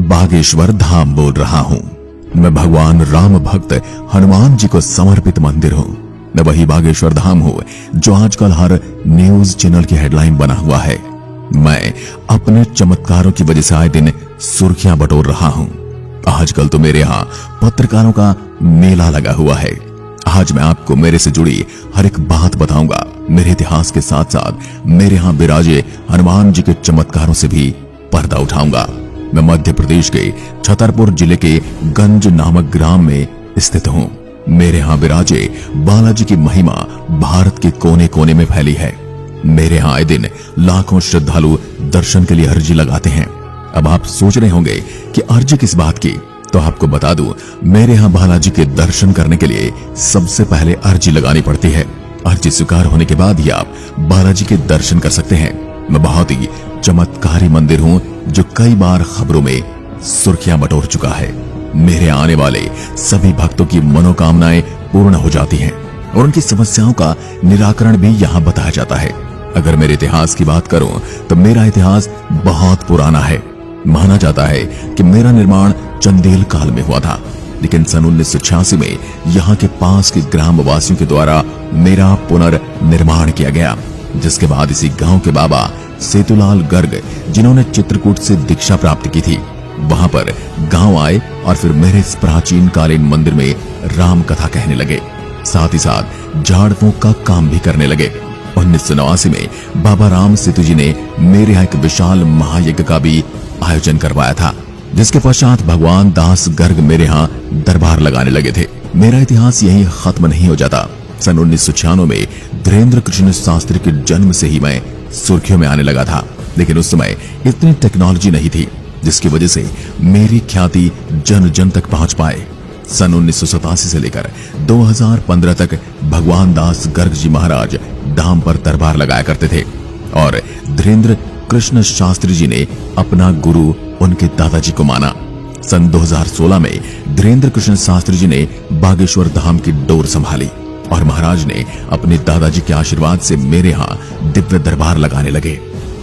बागेश्वर धाम बोल रहा हूँ। मैं भगवान राम भक्त हनुमान जी को समर्पित मंदिर हूँ। मैं वही बागेश्वर धाम हूँ जो आजकल हर न्यूज चैनल की हेडलाइन बना हुआ है। मैं अपने चमत्कारों की वजह से आए दिन सुर्खियां बटोर रहा हूँ। आजकल तो मेरे यहाँ पत्रकारों का मेला लगा हुआ है। आज मैं आपको मेरे से जुड़ी हर एक बात बताऊंगा। मेरे इतिहास के साथ साथ मेरे यहाँ विराजे हनुमान जी के चमत्कारों से भी पर्दा उठाऊंगा। मैं मध्य प्रदेश के छतरपुर जिले के गंज नामक ग्राम में स्थित हूँ। मेरे यहाँ विराजे बालाजी की महिमा भारत के कोने कोने में फैली है। मेरे यहाँ आए दिन लाखों श्रद्धालु दर्शन के लिए अर्जी लगाते हैं। अब आप सोच रहे होंगे कि अर्जी किस बात की, तो आपको बता दूं, मेरे यहाँ बालाजी के दर्शन करने के लिए सबसे पहले अर्जी लगानी पड़ती है। अर्जी स्वीकार होने के बाद ही आप बालाजी के दर्शन कर सकते हैं। मैं बहुत ही चमत्कारी मंदिर हूँ जो कई बार खबरों में सुर्खियां बटोर चुका है। मेरे आने वाले सभी भक्तों की मनोकामनाएं पूर्ण हो जाती हैं और उनकी समस्याओं का निराकरण भी यहाँ बताया जाता है। अगर मेरे इतिहास की बात करूं तो मेरा इतिहास बहुत पुराना है। माना जाता है कि मेरा निर्माण चंदेल काल में हुआ था, लेकिन सन 1986 में यहाँ के पास के ग्राम वासियों के द्वारा मेरा पुनर्निर्माण किया गया, जिसके बाद इसी गांव के बाबा सेतुलाल गर्ग, जिन्होंने चित्रकूट से दीक्षा प्राप्त की थी, वहां पर गांव आए और फिर मेरे इस प्राचीन कालीन मंदिर में राम कथा कहने लगे। साथ ही साथ झाड़ फूंक का काम भी करने लगे। 1989 में बाबा राम सेतु जी ने मेरे यहाँ एक विशाल महायज्ञ का भी आयोजन करवाया था, जिसके पश्चात भगवान दास गर्ग मेरे यहाँ दरबार लगाने लगे थे। मेरा इतिहास यही खत्म नहीं हो जाता। सन 1996 में धीरेन्द्र कृष्ण शास्त्री के जन्म से ही मैं सुर्खियों में आने लगा था, लेकिन उस समय इतनी टेक्नोलॉजी नहीं थी जिसकी वजह से मेरी ख्याति जन जन तक पहुंच पाए। सन 1987 से लेकर 2015 तक भगवान दास गर्ग जी महाराज धाम पर दरबार लगाया करते थे और धीरेन्द्र कृष्ण शास्त्री जी ने अपना गुरु उनके दादाजी को माना। सन 2016 में धीरेन्द्र कृष्ण शास्त्री जी ने बागेश्वर धाम की डोर संभाली और महाराज ने अपने दादाजी के आशीर्वाद से मेरे यहाँ दिव्य दरबार लगाने लगे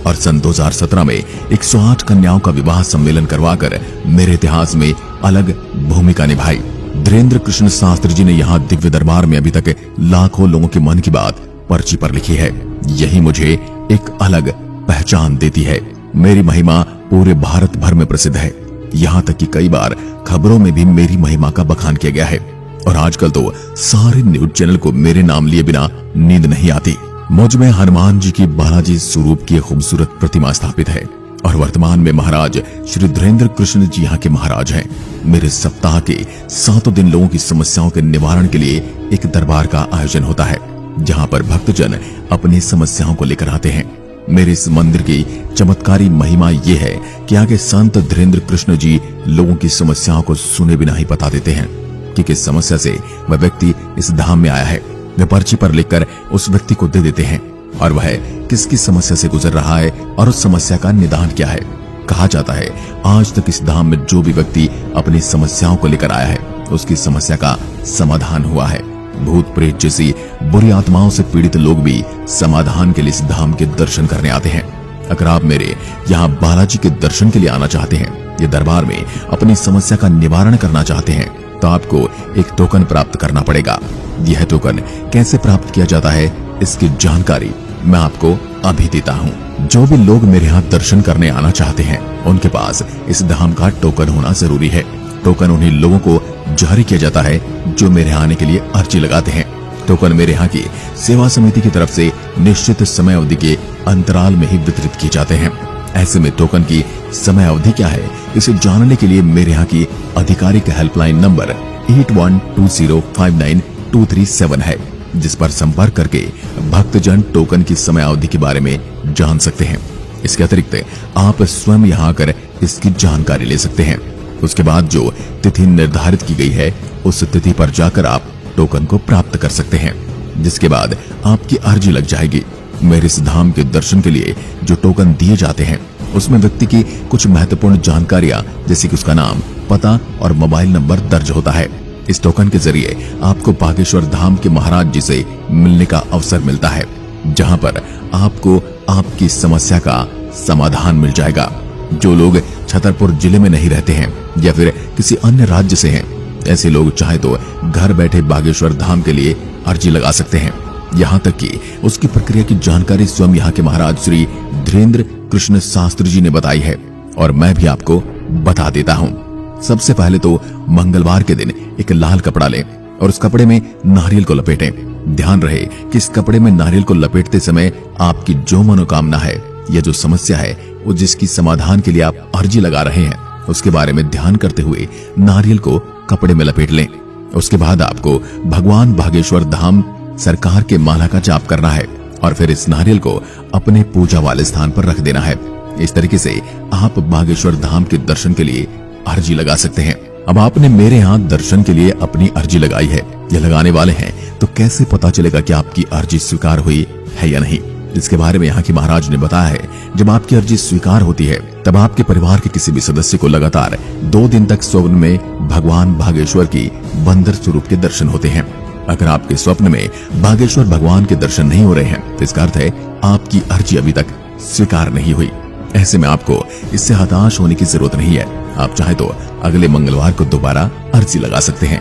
और सन 2017 में 108 कन्याओं का विवाह सम्मेलन करवाकर मेरे इतिहास में अलग भूमिका निभाई। धीरेन्द्र कृष्ण शास्त्री जी ने यहाँ दिव्य दरबार में अभी तक लाखों लोगों के मन की बात पर्ची पर लिखी है। यही मुझे एक अलग पहचान देती है। मेरी महिमा पूरे भारत भर में प्रसिद्ध है। यहाँ तक कि कई बार खबरों में भी मेरी महिमा का बखान किया गया है और आजकल तो सारे न्यूज चैनल को मेरे नाम लिए बिना नींद नहीं आती। मुझ में हनुमान जी की बालाजी स्वरूप की खूबसूरत प्रतिमा स्थापित है और वर्तमान में महाराज श्री धीरेन्द्र कृष्ण जी यहाँ के महाराज हैं। मेरे सप्ताह के 7 दिन लोगों की समस्याओं के निवारण के लिए एक दरबार का आयोजन होता है, जहाँ पर भक्तजन अपनी समस्याओं को लेकर आते हैं। मेरे इस मंदिर की चमत्कारी महिमा ये है कि आगे संत धीरेन्द्र कृष्ण जी लोगों की समस्याओं को सुने बिना ही बता देते हैं कि किस समस्या से वह व्यक्ति इस धाम में आया है। वे पर्ची पर लिखकर उस व्यक्ति को दे देते हैं और वह किसकी समस्या से गुजर रहा है और उस समस्या का निदान क्या है। कहा जाता है आज तक इस धाम में जो भी व्यक्ति अपनी समस्याओं को लेकर आया है उसकी समस्या का समाधान हुआ है। भूत प्रेत जैसी बुरी आत्माओं से पीड़ित लोग भी समाधान के लिए इस धाम के दर्शन करने आते हैं। अगर आप मेरे यहाँ बालाजी के दर्शन के लिए आना चाहते हैं, ये दरबार में अपनी समस्या का निवारण करना चाहते हैं, तो आपको एक टोकन प्राप्त करना पड़ेगा। यह टोकन कैसे प्राप्त किया जाता है इसकी जानकारी मैं आपको अभी देता हूँ। जो भी लोग मेरे यहाँ दर्शन करने आना चाहते हैं उनके पास इस धाम का टोकन होना जरूरी है। टोकन उन्हीं लोगों को जारी किया जाता है जो मेरे यहाँ आने के लिए अर्जी लगाते हैं। टोकन मेरे यहाँ की सेवा समिति की तरफ से निश्चित समय अवधि के अंतराल में ही वितरित किए जाते हैं। ऐसे में टोकन की समय अवधि क्या है इसे जानने के लिए मेरे यहाँ की आधिकारिक हेल्पलाइन नंबर 8120592237 है, जिस पर संपर्क करके भक्तजन टोकन की समय अवधि के बारे में जान सकते हैं। इसके अतिरिक्त आप स्वयं यहाँ आकर इसकी जानकारी ले सकते हैं। उसके बाद जो तिथि निर्धारित की गई है उस तिथि पर जाकर आप टोकन को प्राप्त कर सकते हैं, जिसके बाद आपकी अर्जी लग जाएगी। मेरे इस धाम के दर्शन के लिए जो टोकन दिए जाते हैं उसमें व्यक्ति की कुछ महत्वपूर्ण जानकारियां जैसे कि उसका नाम, पता और मोबाइल नंबर दर्ज होता है। इस टोकन के जरिए आपको बागेश्वर धाम के महाराज जी से मिलने का अवसर मिलता है, जहां पर आपको आपकी समस्या का समाधान मिल जाएगा। जो लोग छतरपुर जिले में नहीं रहते हैं या फिर किसी अन्य राज्य से हैं, ऐसे लोग चाहे तो घर बैठे बागेश्वर धाम के लिए अर्जी लगा सकते हैं। यहाँ तक कि उसकी प्रक्रिया की जानकारी स्वयं यहाँ के महाराज श्री धीरेन्द्र कृष्ण शास्त्री जी ने बताई है और मैं भी आपको बता देता हूँ। सबसे पहले तो मंगलवार के दिन एक लाल कपड़ा लें और उस कपड़े में नारियल को लपेटें। ध्यान रहे कि इस कपड़े में नारियल को लपेटते समय आपकी जो मनोकामना है या जो समस्या है वो जिसकी समाधान के लिए आप अर्जी लगा रहे हैं उसके बारे में ध्यान करते हुए नारियल को कपड़े में लपेट लें। उसके बाद आपको भगवान बागेश्वर धाम सरकार के माला का जाप करना है और फिर इस नारियल को अपने पूजा वाले स्थान पर रख देना है। इस तरीके से आप बागेश्वर धाम के दर्शन के लिए अर्जी लगा सकते हैं। अब आपने मेरे यहाँ दर्शन के लिए अपनी अर्जी लगाई है या लगाने वाले हैं, तो कैसे पता चलेगा कि आपकी अर्जी स्वीकार हुई है या नहीं? इसके बारे में यहाँ के महाराज ने बताया है, जब आपकी अर्जी स्वीकार होती है तब आपके परिवार के किसी भी सदस्य को लगातार 2 दिन तक स्वप्न में भगवान बागेश्वर की बंदर स्वरूप के दर्शन होते हैं। अगर आपके स्वप्न में बागेश्वर भगवान के दर्शन नहीं हो रहे हैं तो इसका अर्थ है आपकी अर्जी अभी तक स्वीकार नहीं हुई। ऐसे में आपको इससे हताश होने की जरूरत नहीं है। आप चाहे तो अगले मंगलवार को दोबारा अर्जी लगा सकते हैं।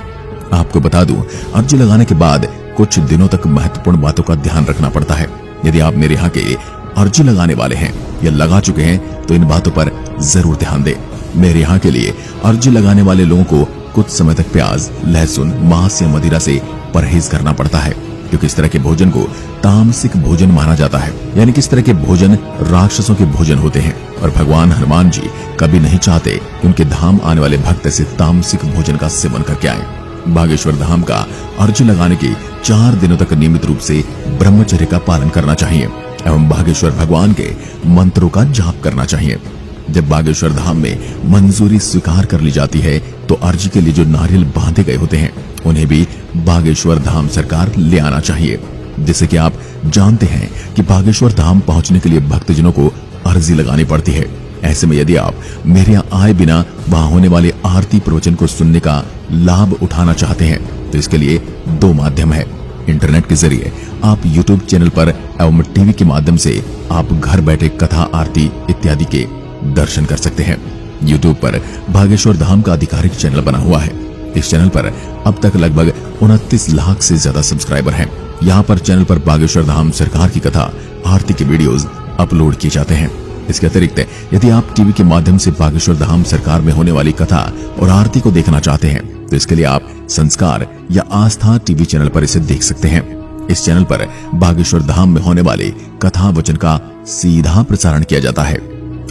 आपको बता दूं, अर्जी लगाने के बाद कुछ दिनों तक महत्वपूर्ण बातों का ध्यान रखना पड़ता है। यदि आप मेरे यहाँ के अर्जी लगाने वाले हैं या लगा चुके हैं तो इन बातों पर जरूर ध्यान दें। मेरे यहाँ के लिए अर्जी लगाने वाले लोगों को कुछ समय तक प्याज, लहसुन, मांस या मदिरा से परहेज करना पड़ता है, क्योंकि इस तरह के भोजन को तामसिक भोजन माना जाता है। यानी कि इस तरह के भोजन राक्षसों के भोजन होते हैं और भगवान हनुमान जी कभी नहीं चाहते कि उनके धाम आने वाले भक्त ऐसे तामसिक भोजन का सेवन करके आए। बागेश्वर धाम का अर्जी लगाने के 4 दिनों तक नियमित रूप से ब्रह्मचर्य का पालन करना चाहिए एवं बागेश्वर भगवान के मंत्रों का जाप करना चाहिए। जब बागेश्वर धाम में मंजूरी स्वीकार कर ली जाती है तो अर्जी के लिए जो नारियल बांधे गए होते हैं उन्हें भी बागेश्वर धाम सरकार ले आना चाहिए। जैसे कि आप जानते हैं कि बागेश्वर धाम पहुंचने के लिए भक्तजनों को अर्जी लगानी पड़ती है। ऐसे में यदि आप मेरे यहाँ आए बिना वहां होने वाले आरती प्रवचन को सुनने का लाभ उठाना चाहते हैं तो इसके लिए 2 माध्यम है। इंटरनेट के जरिए आप YouTube चैनल पर एवं टीवी के माध्यम से आप घर बैठे कथा, आरती इत्यादि के दर्शन कर सकते हैं। YouTube पर बागेश्वर धाम का आधिकारिक चैनल बना हुआ है। इस चैनल पर अब तक लगभग 29 लाख से ज्यादा सब्सक्राइबर हैं। यहाँ पर चैनल पर बागेश्वर धाम सरकार की कथा, आरती के वीडियोस अपलोड किए जाते हैं। इसके अतिरिक्त यदि आप टीवी के माध्यम से बागेश्वर धाम सरकार में होने वाली कथा और आरती को देखना चाहते हैं तो इसके लिए आप संस्कार या आस्था टीवी चैनल पर इसे देख सकते हैं। इस चैनल पर बागेश्वर धाम में होने वाली कथा वचन का सीधा प्रसारण किया जाता है।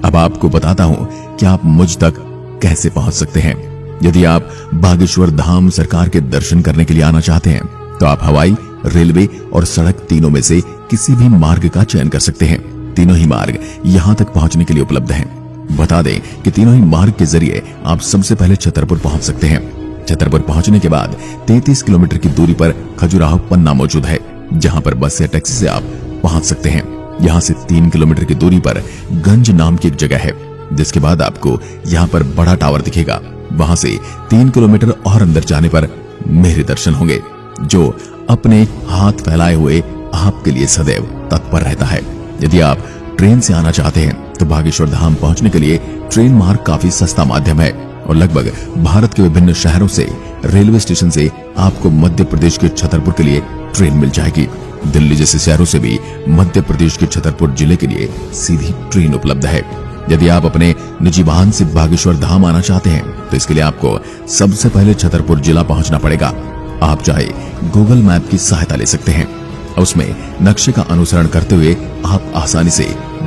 अब आपको बताता हूँ कि आप मुझ तक कैसे पहुंच सकते हैं। यदि आप बागेश्वर धाम सरकार के दर्शन करने के लिए आना चाहते हैं तो आप हवाई, रेलवे और सड़क तीनों में से किसी भी मार्ग का चयन कर सकते हैं। तीनों ही मार्ग यहाँ तक पहुँचने के लिए उपलब्ध हैं। बता दें कि तीनों ही मार्ग के जरिए आप सबसे पहले छतरपुर पहुँच सकते हैं। छतरपुर पहुँचने के बाद 33 किलोमीटर की दूरी पर खजुराहो पन्ना मौजूद है, जहाँ पर बस या टैक्सी से आप पहुँच सकते हैं। यहाँ से 3 किलोमीटर की दूरी पर गंज नाम की एक जगह है, जिसके बाद आपको यहाँ पर बड़ा टावर दिखेगा। वहां से 3 किलोमीटर और अंदर जाने पर मेरे दर्शन होंगे, जो अपने हाथ फैलाए हुए आपके लिए सदैव तत्पर रहता है। यदि आप ट्रेन से आना चाहते हैं तो बागेश्वर धाम पहुंचने के लिए ट्रेन मार्ग काफी सस्ता माध्यम है और लगभग भारत के विभिन्न शहरों से रेलवे स्टेशन से आपको मध्य प्रदेश के छतरपुर के लिए ट्रेन मिल जाएगी। दिल्ली जैसे शहरों से भी मध्य प्रदेश के छतरपुर जिले के लिए सीधी ट्रेन उपलब्ध है। यदि आप अपने निजी वाहन से बागेश्वर धाम आना चाहते हैं तो इसके लिए आपको सबसे पहले छतरपुर जिला पहुंचना पड़ेगा। आप चाहे गूगल मैप की सहायता ले सकते हैं, उसमें नक्शे का अनुसरण करते हुए आप आसानी से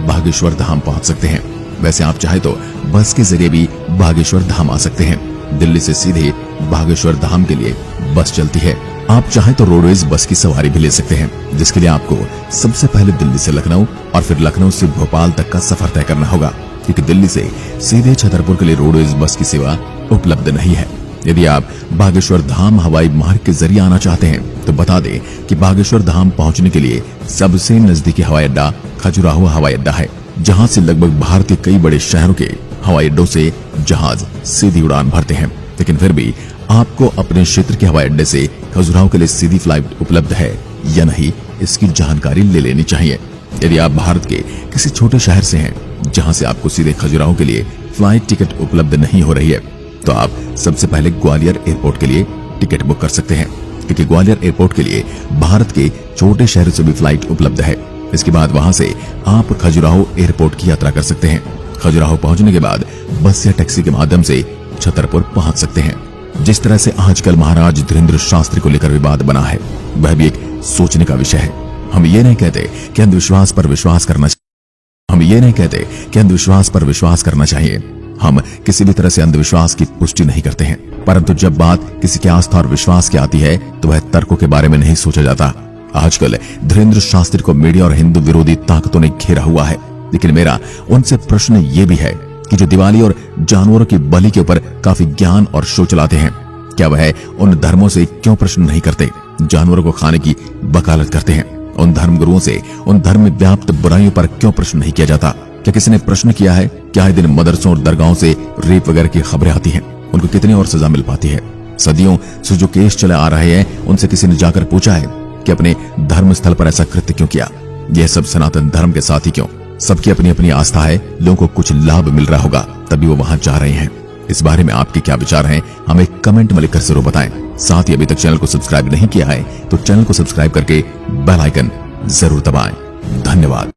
बागेश्वर धाम पहुंच सकते हैं। वैसे आप चाहे तो बस के जरिए भी बागेश्वर धाम आ सकते हैं। दिल्ली से सीधे बागेश्वर धाम के लिए बस चलती है। आप चाहे तो रोडवेज बस की सवारी भी ले सकते हैं, जिसके लिए आपको सबसे पहले दिल्ली से लखनऊ और फिर लखनऊ से भोपाल तक का सफर तय करना होगा, क्योंकि दिल्ली से सीधे छतरपुर के लिए रोडवेज बस की सेवा उपलब्ध नहीं है। यदि आप बागेश्वर धाम हवाई मार्ग के जरिए आना चाहते हैं तो बता दें कि बागेश्वर धाम पहुंचने के लिए सबसे नजदीकी हवाई अड्डा खजुराहो हवाई अड्डा है, जहां से लगभग भारत के कई बड़े शहरों के हवाई अड्डों से जहाज सीधी उड़ान भरते हैं। लेकिन फिर भी आपको अपने क्षेत्र के हवाई अड्डे से खजुराहो के लिए सीधी फ्लाइट उपलब्ध है या नहीं, इसकी जानकारी ले लेनी चाहिए। यदि आप भारत के किसी छोटे शहर से हैं जहां से आपको सीधे खजुराहो के लिए फ्लाइट टिकट उपलब्ध नहीं हो रही है तो आप सबसे पहले ग्वालियर एयरपोर्ट के लिए टिकट बुक कर सकते हैं, क्योंकि ग्वालियर एयरपोर्ट के लिए भारत के छोटे शहरों से भी फ्लाइट उपलब्ध है। इसके बाद वहां से आप खजुराहो एयरपोर्ट की यात्रा कर सकते हैं। खजुराहो पहुंचने के बाद बस या टैक्सी के माध्यम से छतरपुर पहुंच सकते हैं। जिस तरह से आजकल महाराज धीरेन्द्र शास्त्री को लेकर विवाद बना है, वह भी एक सोचने का विषय है। हम ये नहीं कहते कि अंधविश्वास पर विश्वास करना चाहिए। हम किसी भी तरह से अंधविश्वास की पुष्टि नहीं करते हैं, परंतु जब बात किसी की आस्था और विश्वास की आती है तो वह तर्कों के बारे में नहीं सोचा जाता। आजकल धीरेन्द्र शास्त्री को मीडिया और हिंदू विरोधी ताकतों ने घेरा हुआ है, लेकिन मेरा उनसे प्रश्न ये भी है कि जो दिवाली और जानवरों की बलि के ऊपर काफी ज्ञान और शो चलाते हैं, क्या वह उन धर्मों से क्यों प्रश्न नहीं करते, जानवरों को खाने की वकालत करते हैं? उन धर्मगुरुओं से उन धर्म में व्याप्त बुराइयों पर क्यों प्रश्न नहीं किया जाता? क्या किसी ने प्रश्न किया है क्या आए दिन मदरसों और दरगाहों से रेप वगैरह की खबरें आती हैं, उनको कितनी और सजा मिल पाती है? सदियों से जो केस चले आ रहे हैं, उनसे किसी ने जाकर पूछा है कि अपने धर्म स्थल पर ऐसा कृत्य क्यों किया? यह सब सनातन धर्म के साथ ही क्यों? सबकी अपनी अपनी आस्था है, लोगों को कुछ लाभ मिल रहा होगा तभी वो वहां जा रहे हैं। इस बारे में आपके क्या विचार हैं, हमें कमेंट में लिखकर जरूर बताएं। साथ ही अभी तक चैनल को सब्सक्राइब नहीं किया है तो चैनल को सब्सक्राइब करके बेल आइकन जरूर दबाएं। धन्यवाद।